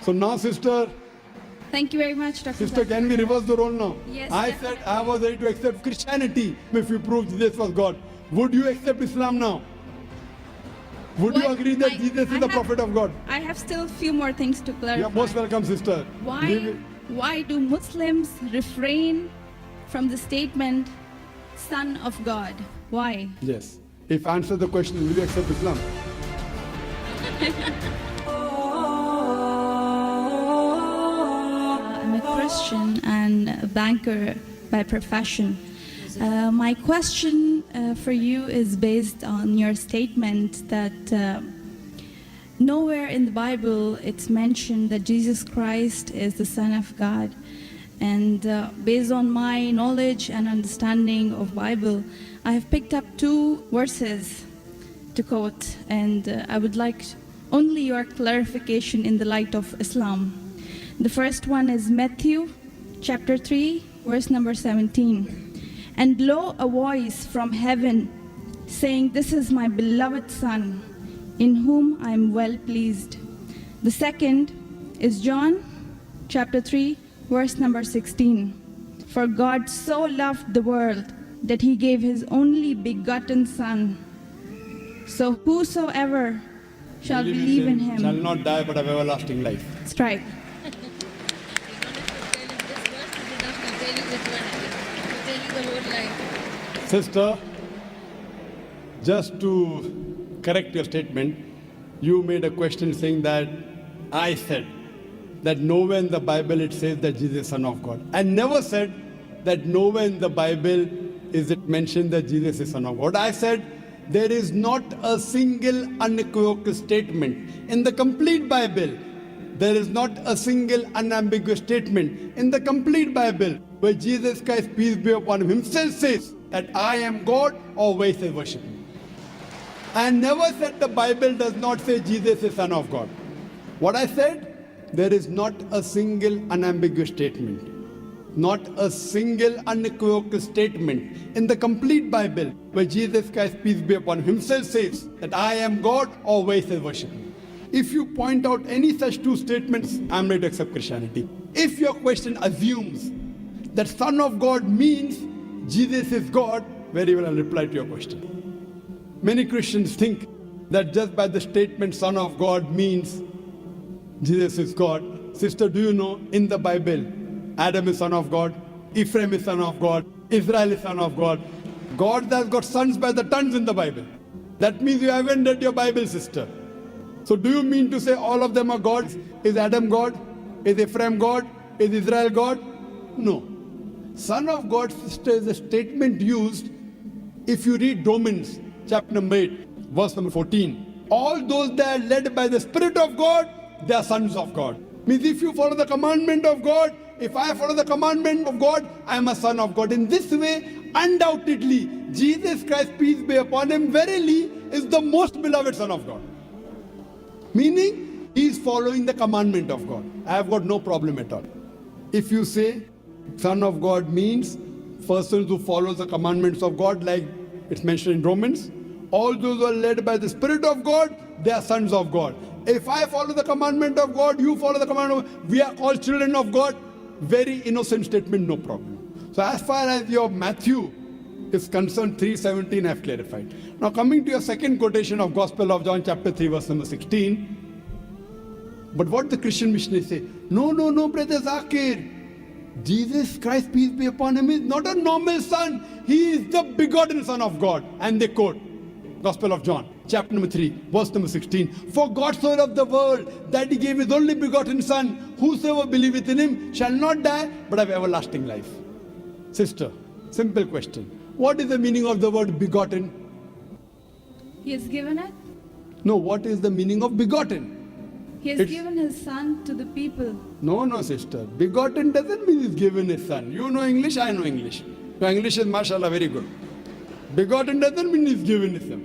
So now, sister, Thank you very much, Dr. sister, Zakir. can we reverse the role now? Yes, I definitely. said I was ready to accept Christianity if you proved Jesus was God. Would you accept Islam now? Would you What- agree that I- Jesus I is the have- prophet of God? I have still a few more things to clarify. You're most welcome, sister. Why do Muslims refrain from the statement Son of God? Why? Yes. If answer the question, will you accept Islam? I'm a Christian and a banker by profession. My question for you is based on your statement that nowhere in the Bible it's mentioned that Jesus Christ is the Son of God. And based on my knowledge and understanding of Bible, I have picked up two verses to quote, and I would like only your clarification in the light of Islam. The first one is Matthew chapter 3, verse number 17. And lo, a voice from heaven saying, "This is my beloved Son, in whom I am well pleased." The second is John chapter 3, verse number 16. For God so loved the world that he gave his only begotten Son. So whosoever shall believe in him shall not die but have everlasting life. strike. Sister, just to correct your statement, you made a question saying that I said that nowhere in the Bible it says that Jesus is Son of God. I never said that nowhere in the Bible is it mentioned that Jesus is Son of God. I said there is not a single unequivocal statement in the complete Bible. There is not a single unambiguous statement in the complete Bible where Jesus Christ, peace be upon him, himself says that I am God, or where he says worship me. I never said the Bible does not say Jesus is Son of God. What I said, there is not a single unambiguous statement, not a single unequivocal statement in the complete Bible where Jesus Christ, peace be upon him, himself says that I am God, or where he says worship me. If you point out any such two statements, I am ready to accept Christianity. If your question assumes that Son of God means Jesus is God, very well I'll reply to your question. Many Christians think that just by the statement Son of God means Jesus is God. Sister, do you know in the Bible, Adam is son of God, Ephraim is son of God, Israel is son of God. God has got sons by the tons in the Bible. That means you haven't read your Bible, sister. So do you mean to say all of them are gods? Is Adam God? Is Ephraim God? Is Israel God? No. Son of God, sister, is a statement used if you read Romans chapter number 8, verse number 14. All those that are led by the Spirit of God, they are sons of God. Means if you follow the commandment of God, if I follow the commandment of God, I am a son of God. In this way, undoubtedly, Jesus Christ, peace be upon him, verily is the most beloved Son of God. Meaning, he is following the commandment of God. I have got no problem at all. If you say Son of God means persons who follow the commandments of God, like it's mentioned in Romans, all those who are led by the Spirit of God, they are sons of God. If I follow the commandment of God, you follow the commandment of God, we are called children of God. Very innocent statement, no problem. So as far as your Matthew is concerned, 3:17 I have clarified. Now coming to your second quotation of Gospel of John chapter 3 verse number 16. But what the Christian missionaries say, no, brother Zakir. Jesus Christ, peace be upon him, is not a normal son. He is the begotten Son of God. And they quote Gospel of John, chapter number 3, verse number 16. For God so loved the world that he gave his only begotten Son. Whosoever believeth in him shall not die, but have everlasting life. Sister, simple question. What is the meaning of the word begotten? He has given it. No, what is the meaning of begotten? He has It's- given his Son to the people. No, sister. Begotten doesn't mean he's given his son. You know English, I know English. Your English is, mashallah, very good. Begotten doesn't mean he's given his son.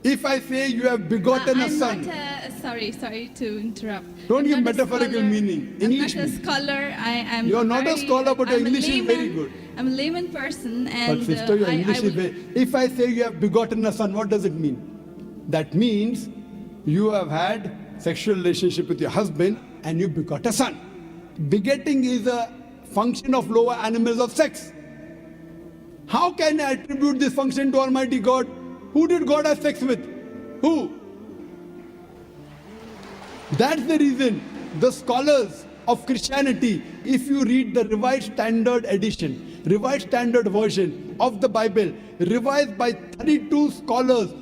If I say you have begotten a I'm son, not sorry to interrupt. Don't I'm give not a metaphorical scholar. meaning. English I'm not a meaning. scholar. I'm You're not a scholar, but your I'm a English is very layman. good. I'm a layman person, and but sister, your I English is will- very... If I say you have begotten a son, what does it mean? That means you have had sexual relationship with your husband and you begot a son. Begetting is a function of lower animals of sex. How can I attribute this function to Almighty God? Who did God have sex with? Who? That's the reason the scholars of Christianity, if you read the Revised Standard Edition, Revised Standard Version of the Bible, revised by 32 scholars,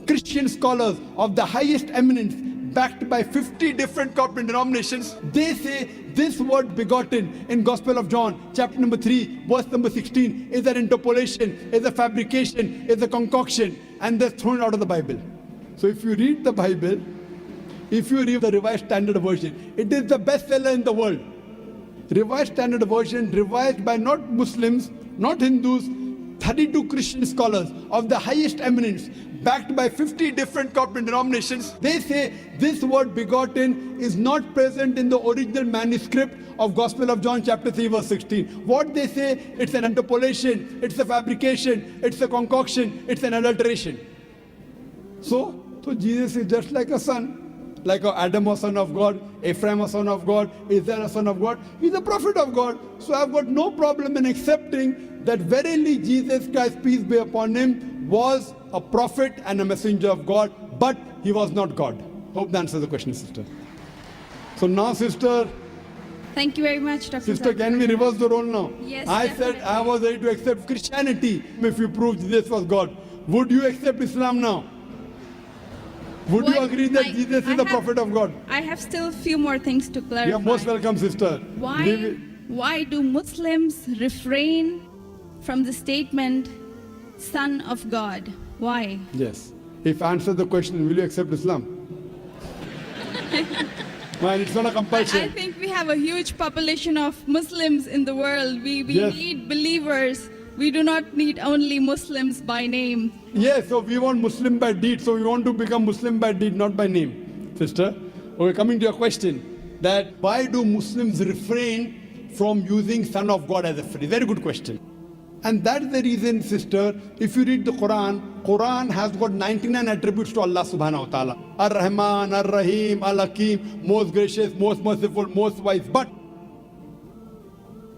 Christian scholars of the highest eminence, backed by 50 different corporate denominations, they say this word begotten in Gospel of John, chapter number 3, verse number 16, is an interpolation, is a fabrication, is a concoction, and they're thrown out of the Bible. So if you read the Bible, if you read the Revised Standard Version, it is the bestseller in the world. Revised Standard Version, revised by not Muslims, not Hindus, 32 Christian scholars of the highest eminence, backed by 50 different corporate denominations. They say this word begotten is not present in the original manuscript of Gospel of John chapter 3 verse 16. What they say, it's an interpolation, it's a fabrication, it's a concoction, it's an adulteration. So Jesus is just like a son. Like Adam was son of God, Ephraim was son of God, Israel a son of God. He's a prophet of God. So I've got no problem in accepting that verily Jesus Christ, peace be upon him, was a prophet and a messenger of God, but he was not God. Hope that answers the question, sister. So now, sister. Thank you very much, Dr. Sister, Zakir. can we reverse the role now? Yes, I definitely. said I was ready to accept Christianity if you proved Jesus was God. Would you accept Islam now? Would you What- agree that I- Jesus I is the have- prophet of God? I have still a few more things to clarify. You're most welcome, sister. Why do Muslims refrain from the statement Son of God? Why? Yes. If I answer the question, will you accept Islam? Man, it's not a I compulsion. think we have a huge population of Muslims in the world. We Yes. need believers. We do not need only Muslims by name. Yes, so we want Muslim by deed. So we want to become Muslim by deed, not by name, sister. Okay, coming to your question, that why do Muslims refrain from using Son of God as a phrase? Very good question. And that's the reason, sister, if you read the Quran has got 99 attributes to Allah subhanahu wa ta'ala. Ar-Rahman, Ar-Rahim, Al-Hakim, most gracious, most merciful, most wise. But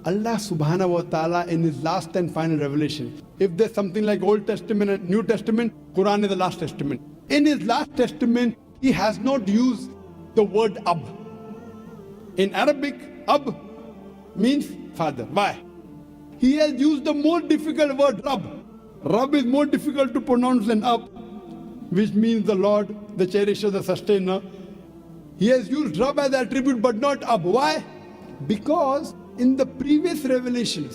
Allah subhanahu wa ta'ala in his last and final revelation, if there's something like Old Testament and New Testament, Quran is the last testament. In his last testament, he has not used the word Ab. In Arabic, Ab means father. Why? He has used the more difficult word Rab. Rab is more difficult to pronounce than Ab, which means the Lord, the cherisher, the sustainer. He has used Rab as attribute but not Ab. Why? Because in the previous revelation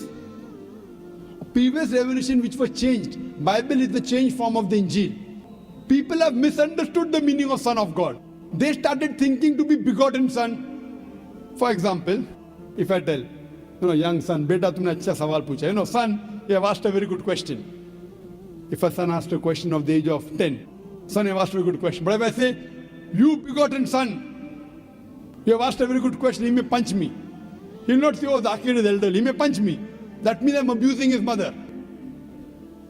which was changed, Bible is the changed form of the Injil. People have misunderstood the meaning of Son of God. They started thinking to be begotten son. For example, if I tell, young son, beta tumne acha sawal pucha. Son, you have asked a very good question. If a son asked a question of the age of 10, son, you have asked a very good question. But if I say, you begotten son, you have asked a very good question, he may punch me. He will not say, oh, Zakir is elderly. He may punch me. That means I'm abusing his mother.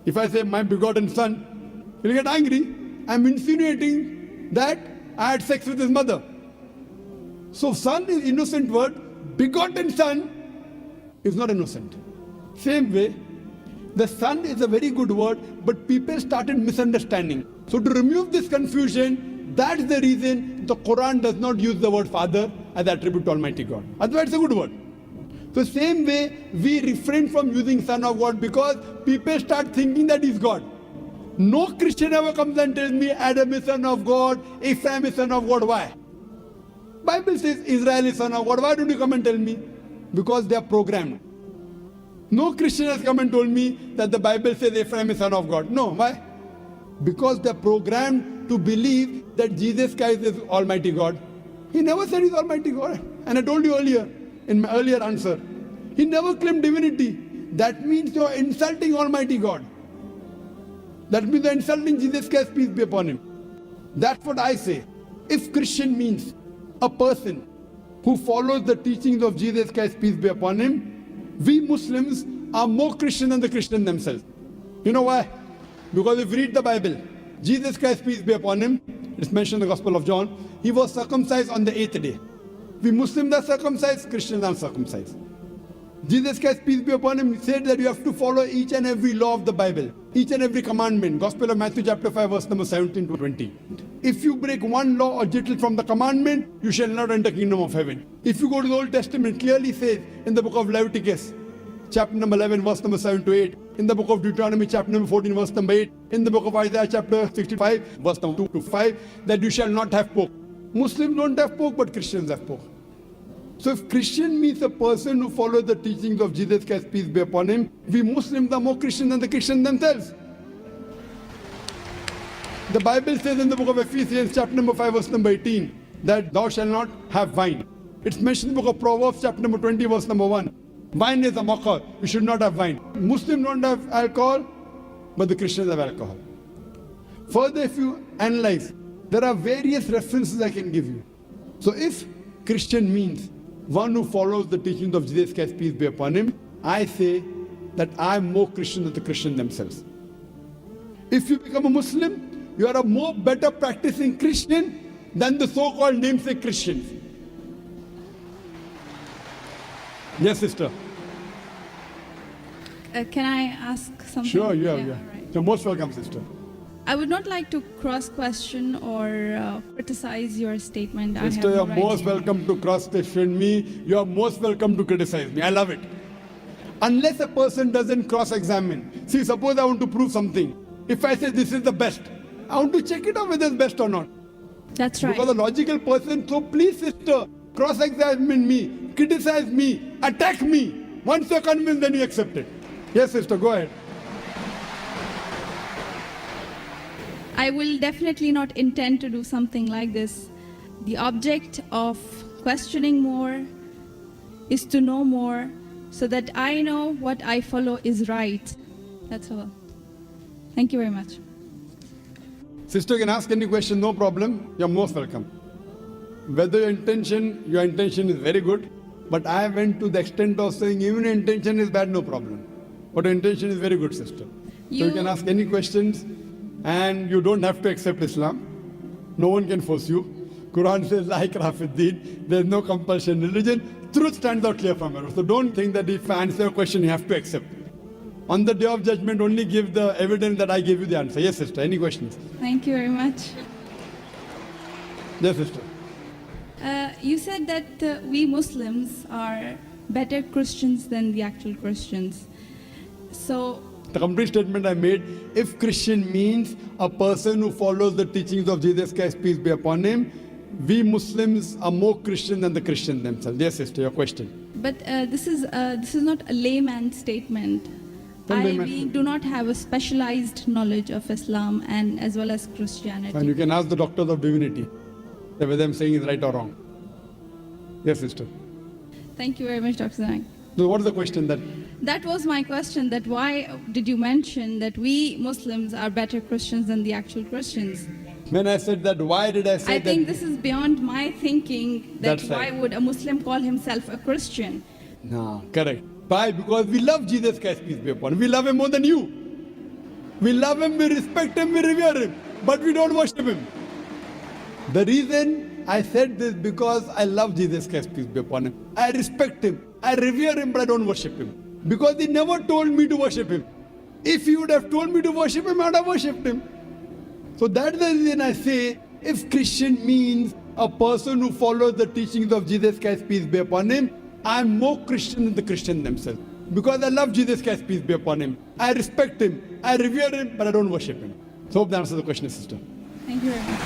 If I say my begotten son, he'll get angry. I'm insinuating that I had sex with his mother. So son is innocent word. Begotten son is not innocent. Same way, the son is a very good word, but people started misunderstanding. So to remove this confusion, that's the reason the Quran does not use the word father as attribute to Almighty God. Otherwise it's a good word. So same way, we refrain from using Son of God because people start thinking that he's God. No Christian ever comes and tells me Adam is son of God, Ephraim is son of God. Why? Bible says Israel is son of God. Why don't you come and tell me? Because they are programmed. No Christian has come and told me that the Bible says Ephraim is son of God. No. Why? Because they are programmed to believe that Jesus Christ is Almighty God. He never said he's Almighty God. And I told you earlier, in my earlier answer, he never claimed divinity. That means you're insulting Almighty God. That means you're insulting Jesus Christ, peace be upon him. That's what I say. If Christian means a person who follows the teachings of Jesus Christ, peace be upon him, we Muslims are more Christian than the Christians themselves. You know why? Because if you read the Bible, Jesus Christ, peace be upon him, It's mentioned in the Gospel of John. He was circumcised on the 8th day. We Muslims are circumcised, Christians are circumcised. Jesus Christ, peace be upon him, said that you have to follow each and every law of the Bible, each and every commandment. Gospel of Matthew chapter 5 verse number 17 to 20. If you break one law or jittle from the commandment, you shall not enter kingdom of heaven. If you go to the Old Testament, clearly says in the book of Leviticus, chapter number 11 verse number 7 to 8, in the book of Deuteronomy chapter number 14 verse number 8, in the book of Isaiah chapter 65 verse number 2 to 5, that you shall not have pork. Muslims don't have pork, but Christians have pork. So if Christian means a person who follows the teachings of Jesus Christ, peace be upon him, we Muslims are more Christian than the Christians themselves. The Bible says in the book of Ephesians chapter number 5 verse number 18 that thou shalt not have wine. It's mentioned in the book of Proverbs chapter number 20 verse number 1. Wine is a mocker. You should not have wine. Muslims don't have alcohol, but the Christians have alcohol. Further, if you analyze, there are various references I can give you. So if Christian means one who follows the teachings of Jesus Christ, peace be upon him, I say that I am more Christian than the Christians themselves. If you become a Muslim, you are a more better practicing Christian than the so-called namesake Christians. Yes, sister. Can I ask something? Sure, yeah. right. You're most welcome, sister. I would not like to cross-question or criticize your statement. Sister, I have you're no right most to. welcome to cross-question me. You're most welcome to criticize me. I love it. Unless a person doesn't cross-examine. See, suppose I want to prove something. If I say this is the best, I want to check it out whether it's best or not. That's right. Because a logical person, so please, sister, cross-examine me, criticize me, attack me. Once you're convinced, then you accept it. Yes, sister, go ahead. I will definitely not intend to do something like this. The object of questioning more is to know more so that I know what I follow is right. That's all. Thank you very much. Sister can ask any question, no problem. You're most welcome. Whether your intention is very good, but I went to the extent of saying even your intention is bad, no problem. But your intention is very good, sister. So you can ask any questions and you don't have to accept Islam. No one can force you. Quran says, La ikraha fid deen. There's no compulsion in religion. Truth stands out clear from it. So don't think that if I answer a question, you have to accept. On the day of judgment, only give the evidence that I gave you the answer. Yes, sister. Any questions? Thank you very much. Yes, sister. You said that we Muslims are better Christians than the actual Christians. So, The complete statement I made, if Christian means a person who follows the teachings of Jesus Christ, peace be upon him, we Muslims are more Christian than the Christians themselves. Yes, sister, your question. but this is not a layman statement. We do not have a specialized knowledge of Islam and as well as Christianity. And you can ask the doctors of divinity whether I'm saying is right or wrong. Yes, sister. Thank you very much, Dr. Zang. So what is the question that? That was my question, that why did you mention that we Muslims are better Christians than the actual Christians? When I said that, why did I say that? I think this is beyond my thinking, that That's why right. would a Muslim call himself a Christian? No, correct. Why? Because we love Jesus Christ, peace be upon him. We love him more than you. We love him, we respect him, we revere him. But we don't worship him. The reason I said this because I love Jesus Christ, peace be upon him. I respect him. I revere him, but I don't worship him. Because he never told me to worship him. If he would have told me to worship him, I would have worshipped him. So that's the reason I say, if Christian means a person who follows the teachings of Jesus Christ, peace be upon him, I'm more Christian than the Christians themselves. Because I love Jesus Christ, peace be upon him. I respect him. I revere him, but I don't worship him. So hope that answers the question, sister. Thank you very much.